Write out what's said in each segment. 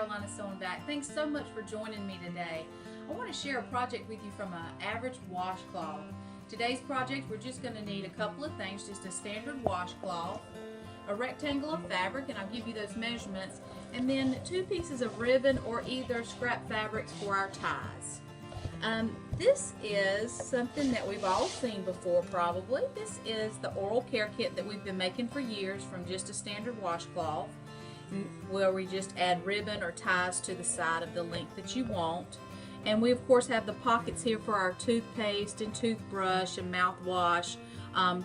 Carolina Sewing Back. Thanks so much for joining me today. I want to share a project with you from an average washcloth. Today's project, we're just going to need a couple of things, just a standard washcloth, a rectangle of fabric, and I'll give you those measurements, and then 2 pieces of ribbon or either scrap fabrics for our ties. This is something that we've all seen before probably. This is the oral care kit that we've been making for years from just a standard washcloth, where we just add ribbon or ties to the side of the length that you want. And we of course have the pockets here for our toothpaste and toothbrush and mouthwash,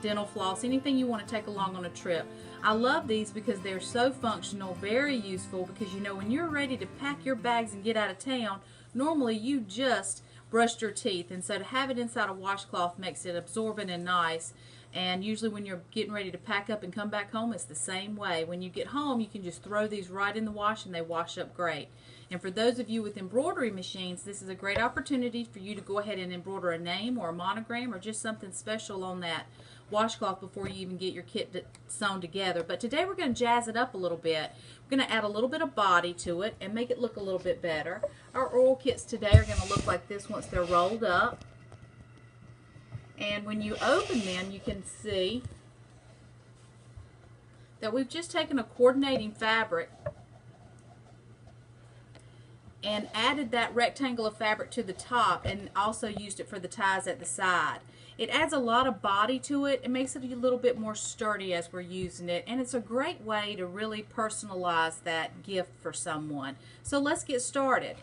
dental floss, anything you want to take along on a trip. I love these because they're so functional, very useful, because you know when you're ready to pack your bags and get out of town, normally you just brushed your teeth, and so to have it inside a washcloth makes it absorbent and nice. And usually when you're getting ready to pack up and come back home, it's the same way. When you get home, you can just throw these right in the wash and they wash up great. And for those of you with embroidery machines, this is a great opportunity for you to go ahead and embroider a name or a monogram or just something special on that washcloth before you even get your kit sewn together. But today we're going to jazz it up a little bit. We're going to add a little bit of body to it and make it look a little bit better. Our oral kits today are going to look like this once they're rolled up. And when you open them, you can see that we've just taken a coordinating fabric and added that rectangle of fabric to the top and also used it for the ties at the side. It adds a lot of body to it. It makes it a little bit more sturdy as we're using it, and it's a great way to really personalize that gift for someone. So let's get started.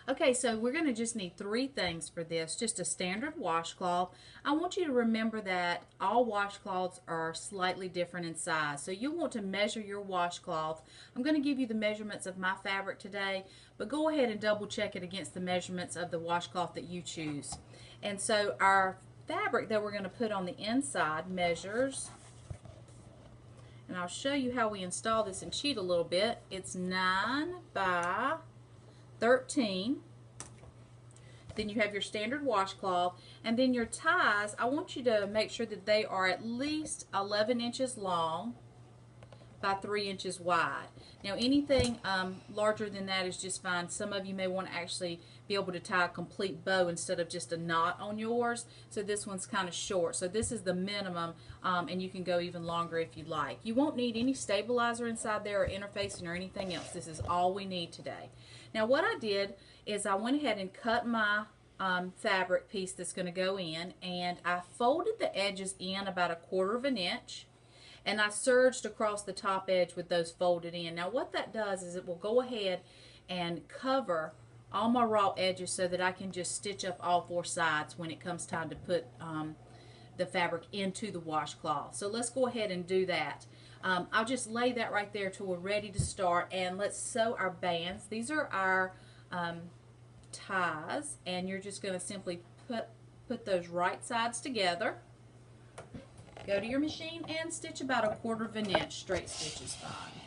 Okay, so we're going to just need 3 things for this. Just a standard washcloth. I want you to remember that all washcloths are slightly different in size. So you'll want to measure your washcloth. I'm going to give you the measurements of my fabric today, but go ahead and double check it against the measurements of the washcloth that you choose. And so our fabric that we're going to put on the inside measures, and I'll show you how we install this and cheat a little bit. It's 9 by 13. Then you have your standard washcloth, and then your ties, I want you to make sure that they are at least 11 inches long by 3 inches wide. Now anything larger than that is just fine. Some of you may want to actually be able to tie a complete bow instead of just a knot on yours, so this one's kind of short. So this is the minimum, and you can go even longer if you'd like. You won't need any stabilizer inside there or interfacing or anything else. This is all we need today. Now what I did is I went ahead and cut my fabric piece that's going to go in, and I folded the edges in about 1/4 inch, and I serged across the top edge with those folded in. Now what that does is it will go ahead and cover all my raw edges so that I can just stitch up all 4 sides when it comes time to put the fabric into the washcloth. So let's go ahead and do that. I'll just lay that right there till we're ready to start, and let's sew our bands. These are our ties, and you're just going to simply put those right sides together. Go to your machine and stitch about 1/4 inch. Straight stitch is fine.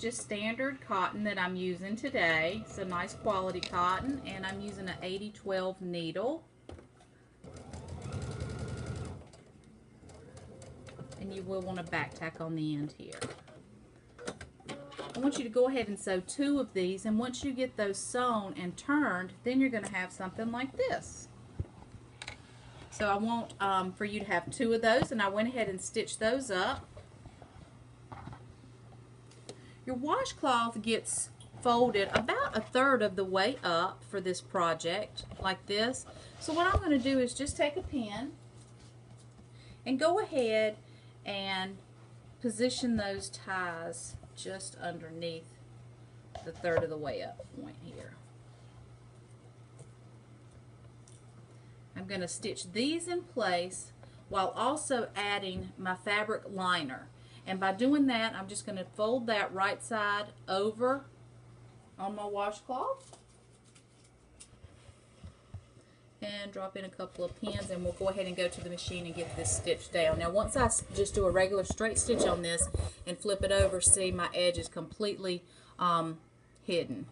Just standard cotton that I'm using today. It's a nice quality cotton, and I'm using an 80-12 needle. And you will want to back tack on the end here. I want you to go ahead and sew 2 of these, and once you get those sewn and turned, then you're going to have something like this. So I want for you to have 2 of those, and I went ahead and stitched those up. Your washcloth gets folded about 1/3 of the way up for this project, like this. So what I'm going to do is just take a pin and go ahead and position those ties just underneath the 1/3 of the way up point here. I'm going to stitch these in place while also adding my fabric liner. And by doing that, I'm just going to fold that right side over on my washcloth. and drop in a couple of pins, and we'll go ahead and go to the machine and get this stitched down. Now once I just do a regular straight stitch on this and flip it over, see my edge is completely hidden.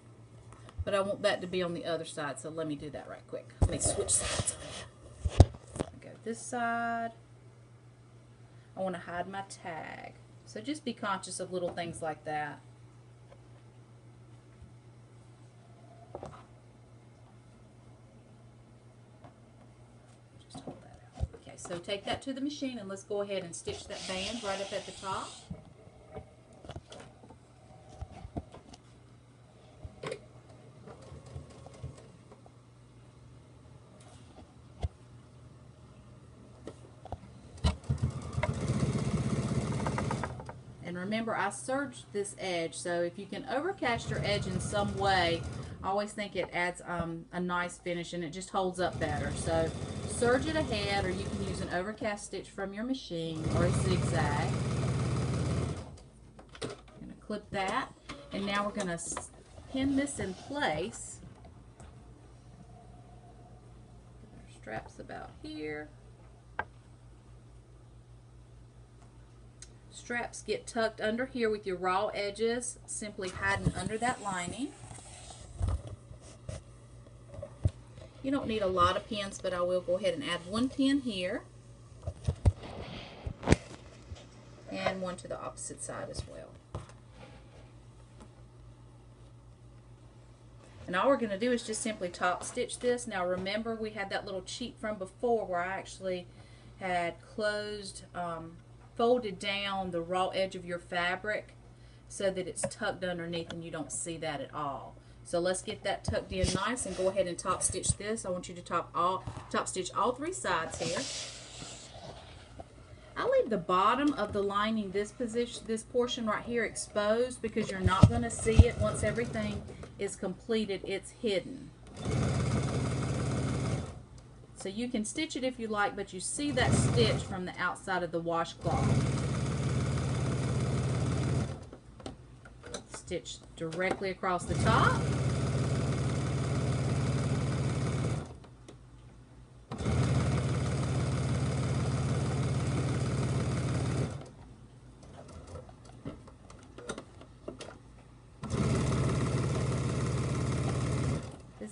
But I want that to be on the other side, so let me do that right quick. Let me switch sides on that. Go this side. I want to hide my tag. So just be conscious of little things like that. Just hold that out. Okay, so take that to the machine and let's go ahead and stitch that band right up at the top. And remember, I serged this edge, so if you can overcast your edge in some way, I always think it adds a nice finish and it just holds up better. So serge it ahead, or you can use an overcast stitch from your machine or a zigzag. I'm going to clip that, and now we're going to pin this in place. Our strap's about here. Straps get tucked under here with your raw edges, simply hiding under that lining. You don't need a lot of pins, but I will go ahead and add one pin here and one to the opposite side as well. And all we're going to do is just simply top stitch this. Now remember, we had that little cheat from before where I actually had folded down the raw edge of your fabric so that it's tucked underneath and you don't see that at all. So let's get that tucked in nice and go ahead and top stitch this. I want you to top stitch all three sides here. I leave the bottom of the lining, this portion right here, exposed because you're not going to see it. Once everything is completed, it's hidden. So you can stitch it if you like, but you see that stitch from the outside of the washcloth. Stitch directly across the top.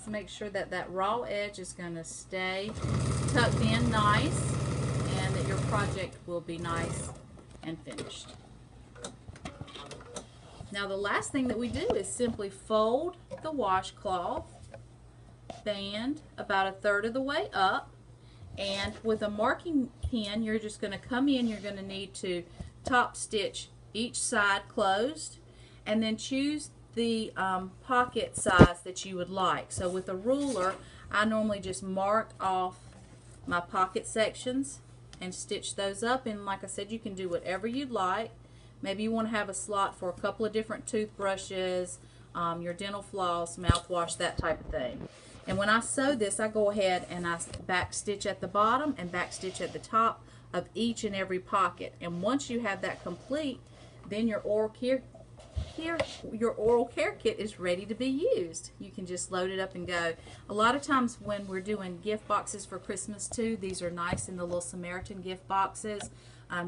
Make sure that that raw edge is going to stay tucked in nice and that your project will be nice and finished. Now the last thing that we do is simply fold the washcloth band about 1/3 of the way up, and with a marking pin you're just going to come in, you're going to need to top stitch each side closed and then choose the pocket size that you would like. So with a ruler, I normally just mark off my pocket sections and stitch those up, and like I said, you can do whatever you'd like. Maybe you want to have a slot for a couple of different toothbrushes, your dental floss, mouthwash, that type of thing. And when I sew this, I go ahead and I back stitch at the bottom and back stitch at the top of each and every pocket. And once you have that complete, then your oral care kit is ready to be used. You can just load it up and go. A lot of times when we're doing gift boxes for Christmas too, these are nice in the little Samaritan gift boxes.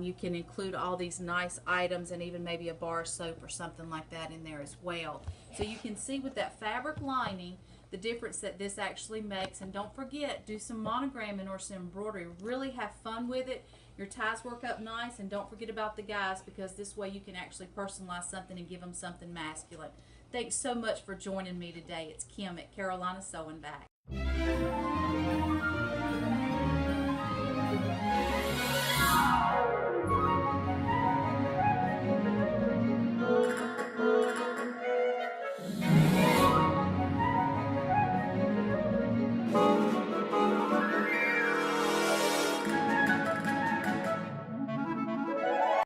You can include all these nice items and even maybe a bar of soap or something like that in there as well. So you can see with that fabric lining the difference that this actually makes. And don't forget, do some monogramming or some embroidery. Really have fun with it. Your ties work up nice, and don't forget about the guys, because this way you can actually personalize something and give them something masculine. Thanks so much for joining me today. It's Kim at Carolina Sewing Back.